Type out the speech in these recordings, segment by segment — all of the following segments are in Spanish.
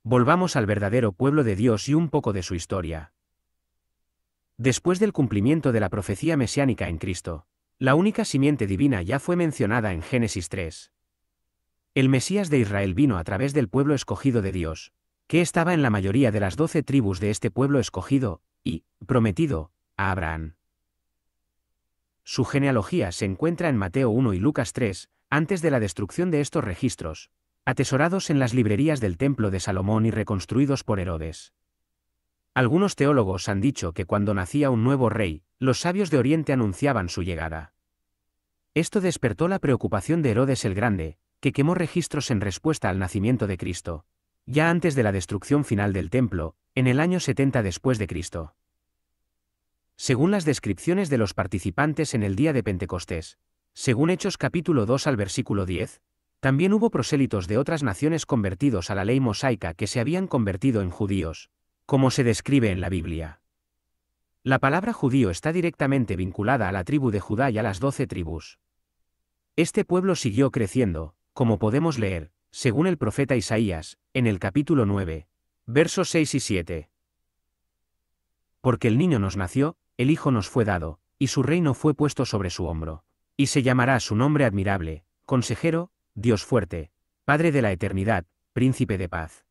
Volvamos al verdadero pueblo de Dios y un poco de su historia. Después del cumplimiento de la profecía mesiánica en Cristo, la única simiente divina ya fue mencionada en Génesis 3. El Mesías de Israel vino a través del pueblo escogido de Dios, que estaba en la mayoría de las 12 tribus de este pueblo escogido, y, prometido, a Abraham. Su genealogía se encuentra en Mateo 1 y Lucas 3, antes de la destrucción de estos registros, atesorados en las librerías del Templo de Salomón y reconstruidos por Herodes. Algunos teólogos han dicho que cuando nacía un nuevo rey, los sabios de Oriente anunciaban su llegada. Esto despertó la preocupación de Herodes el Grande, que quemó registros en respuesta al nacimiento de Cristo, ya antes de la destrucción final del templo, en el año 70 después de Cristo. Según las descripciones de los participantes en el día de Pentecostés, según Hechos capítulo 2 al versículo 10, también hubo prosélitos de otras naciones convertidos a la ley mosaica que se habían convertido en judíos, como se describe en la Biblia. La palabra judío está directamente vinculada a la tribu de Judá y a las 12 tribus. Este pueblo siguió creciendo, como podemos leer, según el profeta Isaías, en el capítulo 9, versos 6 y 7. Porque el niño nos nació, el hijo nos fue dado, y su reino fue puesto sobre su hombro. Y se llamará su nombre admirable, Consejero, Dios fuerte, Padre de la eternidad, Príncipe de paz.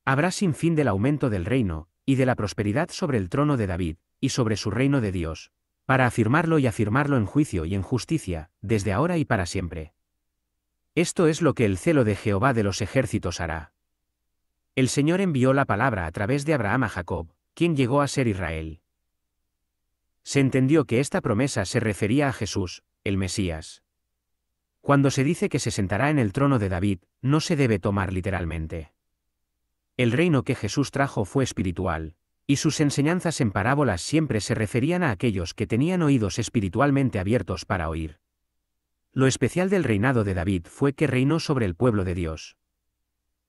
Habrá sin fin del aumento del reino, y de la prosperidad sobre el trono de David, y sobre su reino de Dios, para afirmarlo y afirmarlo en juicio y en justicia, desde ahora y para siempre. Esto es lo que el celo de Jehová de los ejércitos hará. El Señor envió la palabra a través de Abraham a Jacob, quien llegó a ser Israel. Se entendió que esta promesa se refería a Jesús, el Mesías. Cuando se dice que se sentará en el trono de David, no se debe tomar literalmente. El reino que Jesús trajo fue espiritual, y sus enseñanzas en parábolas siempre se referían a aquellos que tenían oídos espiritualmente abiertos para oír. Lo especial del reinado de David fue que reinó sobre el pueblo de Dios.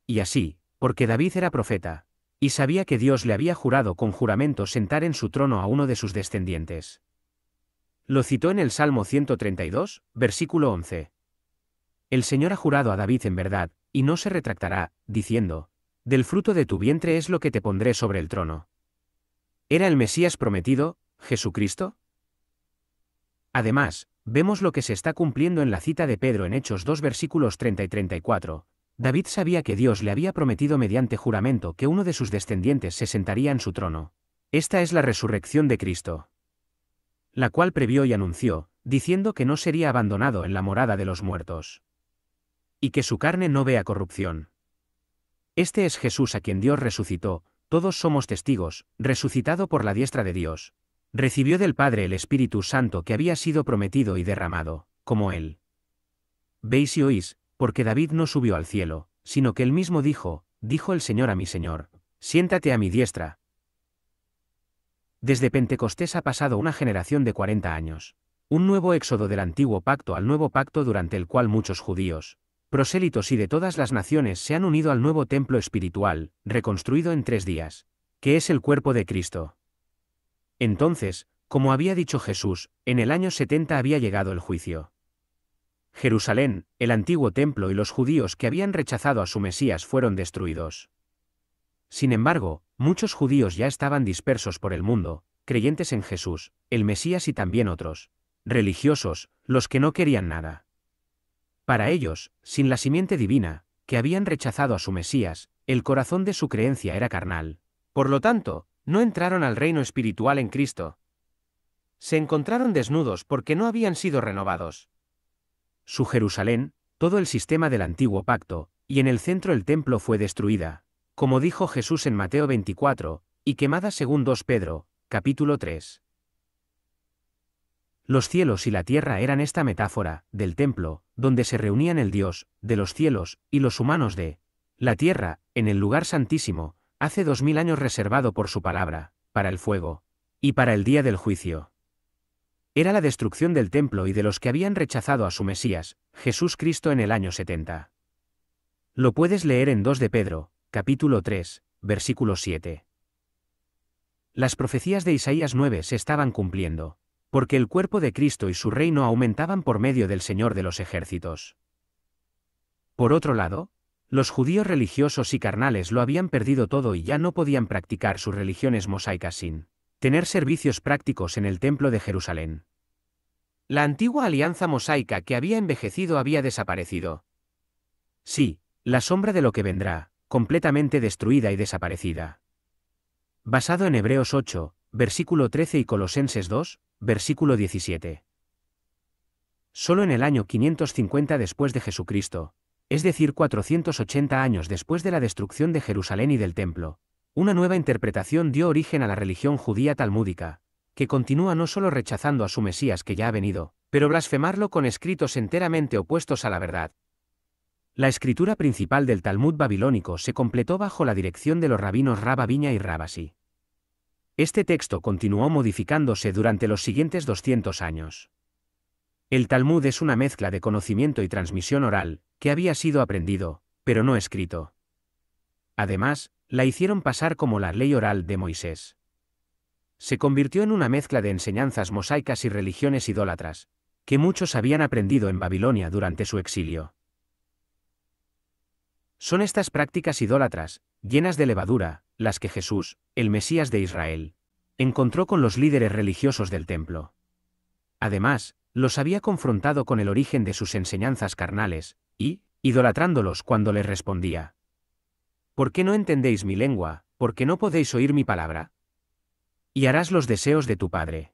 Y así, porque David era profeta, y sabía que Dios le había jurado con juramento sentar en su trono a uno de sus descendientes. Lo citó en el Salmo 132, versículo 11. El Señor ha jurado a David en verdad, y no se retractará, diciendo: del fruto de tu vientre es lo que te pondré sobre el trono. ¿Era el Mesías prometido, Jesucristo? Además, vemos lo que se está cumpliendo en la cita de Pedro en Hechos 2 versículos 30 y 34. David sabía que Dios le había prometido mediante juramento que uno de sus descendientes se sentaría en su trono. Esta es la resurrección de Cristo, la cual previó y anunció, diciendo que no sería abandonado en la morada de los muertos, y que su carne no vea corrupción. Este es Jesús a quien Dios resucitó, todos somos testigos, resucitado por la diestra de Dios. Recibió del Padre el Espíritu Santo que había sido prometido y derramado, como Él. Veis y oís, porque David no subió al cielo, sino que él mismo dijo el Señor a mi Señor: siéntate a mi diestra. Desde Pentecostés ha pasado una generación de 40 años. Un nuevo éxodo del antiguo pacto al nuevo pacto durante el cual muchos judíos, prosélitos y de todas las naciones se han unido al nuevo templo espiritual, reconstruido en 3 días, que es el cuerpo de Cristo. Entonces, como había dicho Jesús, en el año 70 había llegado el juicio. Jerusalén, el antiguo templo y los judíos que habían rechazado a su Mesías fueron destruidos. Sin embargo, muchos judíos ya estaban dispersos por el mundo, creyentes en Jesús, el Mesías y también otros, religiosos, los que no querían nada. Para ellos, sin la simiente divina, que habían rechazado a su Mesías, el corazón de su creencia era carnal. Por lo tanto, no entraron al reino espiritual en Cristo. Se encontraron desnudos porque no habían sido renovados. Su Jerusalén, todo el sistema del antiguo pacto, y en el centro el templo fue destruida, como dijo Jesús en Mateo 24, y quemada según 2 Pedro, capítulo 3. Los cielos y la tierra eran esta metáfora del templo, donde se reunían el Dios de los cielos y los humanos de la tierra, en el lugar santísimo, hace 2000 años reservado por su palabra, para el fuego, y para el día del juicio. Era la destrucción del templo y de los que habían rechazado a su Mesías, Jesús Cristo en el año 70. Lo puedes leer en 2 de Pedro, capítulo 3, versículo 7. Las profecías de Isaías 9 se estaban cumpliendo, porque el cuerpo de Cristo y su reino aumentaban por medio del Señor de los ejércitos. Por otro lado, Los judíos religiosos y carnales lo habían perdido todo y ya no podían practicar sus religiones mosaicas sin tener servicios prácticos en el templo de Jerusalén. La antigua alianza mosaica que había envejecido había desaparecido. Sí, la sombra de lo que vendrá, completamente destruida y desaparecida. Basado en Hebreos 8, versículo 13 y Colosenses 2, versículo 17. Solo en el año 550 después de Jesucristo, es decir 480 años después de la destrucción de Jerusalén y del templo, una nueva interpretación dio origen a la religión judía talmúdica, que continúa no solo rechazando a su Mesías que ya ha venido, pero blasfemarlo con escritos enteramente opuestos a la verdad. La escritura principal del Talmud babilónico se completó bajo la dirección de los rabinos Rab Aviña y Rabasi. Este texto continuó modificándose durante los siguientes 200 años. El Talmud es una mezcla de conocimiento y transmisión oral, que había sido aprendido, pero no escrito. Además, la hicieron pasar como la ley oral de Moisés. Se convirtió en una mezcla de enseñanzas mosaicas y religiones idólatras, que muchos habían aprendido en Babilonia durante su exilio. Son estas prácticas idólatras, llenas de levadura, las que Jesús, el Mesías de Israel, encontró con los líderes religiosos del templo. Además, los había confrontado con el origen de sus enseñanzas carnales, y, idolatrándolos cuando les respondía: ¿por qué no entendéis mi lengua? ¿Por qué no podéis oír mi palabra? Y harás los deseos de tu padre.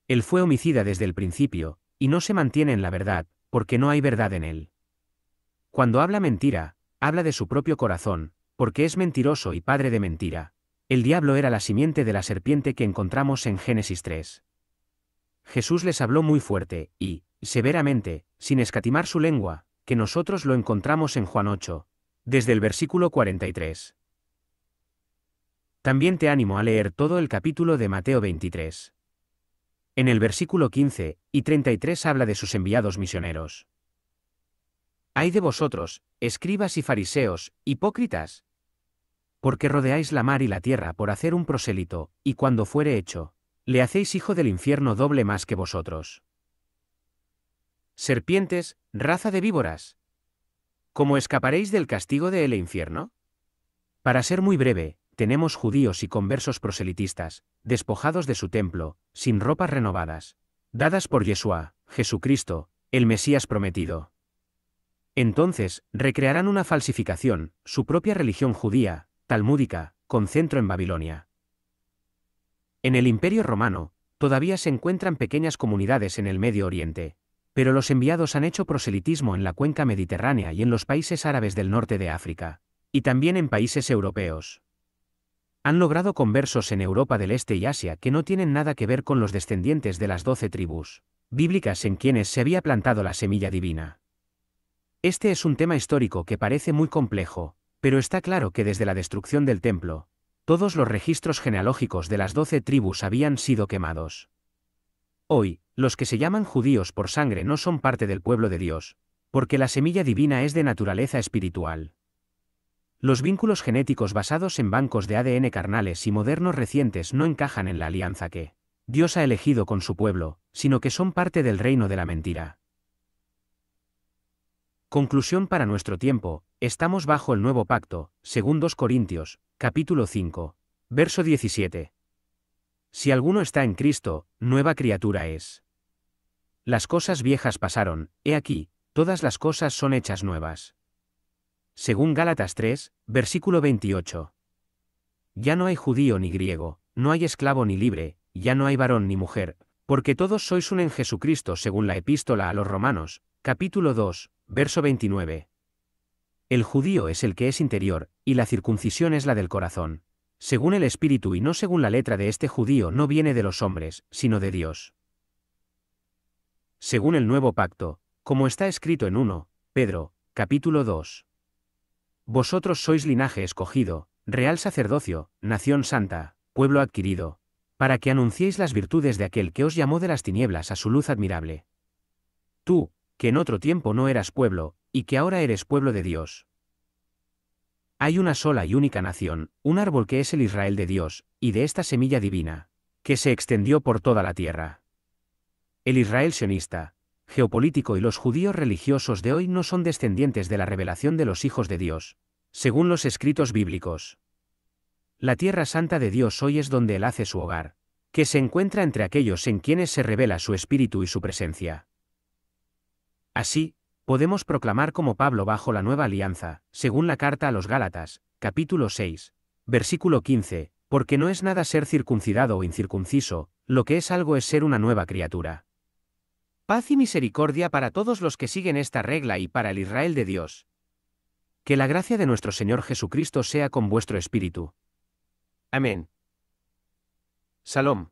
Él fue homicida desde el principio, y no se mantiene en la verdad, porque no hay verdad en él. Cuando habla mentira, habla de su propio corazón, porque es mentiroso y padre de mentira. El diablo era la simiente de la serpiente que encontramos en Génesis 3. Jesús les habló muy fuerte, y, severamente, sin escatimar su lengua, que nosotros lo encontramos en Juan 8, desde el versículo 43. También te animo a leer todo el capítulo de Mateo 23. En el versículo 15 y 33 habla de sus enviados misioneros. ¡Ay de vosotros, escribas y fariseos, hipócritas! Porque rodeáis la mar y la tierra por hacer un prosélito, y cuando fuere hecho, le hacéis hijo del infierno doble más que vosotros. Serpientes, raza de víboras. ¿Cómo escaparéis del castigo de el infierno? Para ser muy breve, tenemos judíos y conversos proselitistas, despojados de su templo, sin ropas renovadas, dadas por Yeshua, Jesucristo, el Mesías prometido. Entonces, recrearán una falsificación, su propia religión judía, talmúdica, con centro en Babilonia. En el Imperio Romano, todavía se encuentran pequeñas comunidades en el Medio Oriente, pero los enviados han hecho proselitismo en la cuenca mediterránea y en los países árabes del norte de África, y también en países europeos. Han logrado conversos en Europa del Este y Asia que no tienen nada que ver con los descendientes de las 12 tribus bíblicas en quienes se había plantado la semilla divina. Este es un tema histórico que parece muy complejo, pero está claro que desde la destrucción del templo, todos los registros genealógicos de las 12 tribus habían sido quemados. Hoy, los que se llaman judíos por sangre no son parte del pueblo de Dios, porque la semilla divina es de naturaleza espiritual. Los vínculos genéticos basados en bancos de ADN carnales y modernos recientes no encajan en la alianza que Dios ha elegido con su pueblo, sino que son parte del reino de la mentira. Conclusión para nuestro tiempo: estamos bajo el nuevo pacto, según 2 Corintios, capítulo 5, verso 17. Si alguno está en Cristo, nueva criatura es. Las cosas viejas pasaron, he aquí, todas las cosas son hechas nuevas. Según Gálatas 3, versículo 28. Ya no hay judío ni griego, no hay esclavo ni libre, ya no hay varón ni mujer, porque todos sois uno en Jesucristo, según la epístola a los Romanos, capítulo 2, verso 29. El judío es el que es interior, y la circuncisión es la del corazón, según el espíritu y no según la letra de este judío no viene de los hombres, sino de Dios. Según el nuevo pacto, como está escrito en 1 Pedro, capítulo 2. Vosotros sois linaje escogido, real sacerdocio, nación santa, pueblo adquirido, para que anunciéis las virtudes de aquel que os llamó de las tinieblas a su luz admirable. Tú, que en otro tiempo no eras pueblo, y que ahora eres pueblo de Dios. Hay una sola y única nación, un árbol que es el Israel de Dios, y de esta semilla divina, que se extendió por toda la tierra. El Israel sionista, geopolítico y los judíos religiosos de hoy no son descendientes de la revelación de los hijos de Dios, según los escritos bíblicos. La tierra santa de Dios hoy es donde Él hace su hogar, que se encuentra entre aquellos en quienes se revela su espíritu y su presencia. Así, podemos proclamar como Pablo bajo la nueva alianza, según la carta a los Gálatas, capítulo 6, versículo 15, porque no es nada ser circuncidado o incircunciso, lo que es algo es ser una nueva criatura. Paz y misericordia para todos los que siguen esta regla y para el Israel de Dios. Que la gracia de nuestro Señor Jesucristo sea con vuestro espíritu. Amén. Shalom.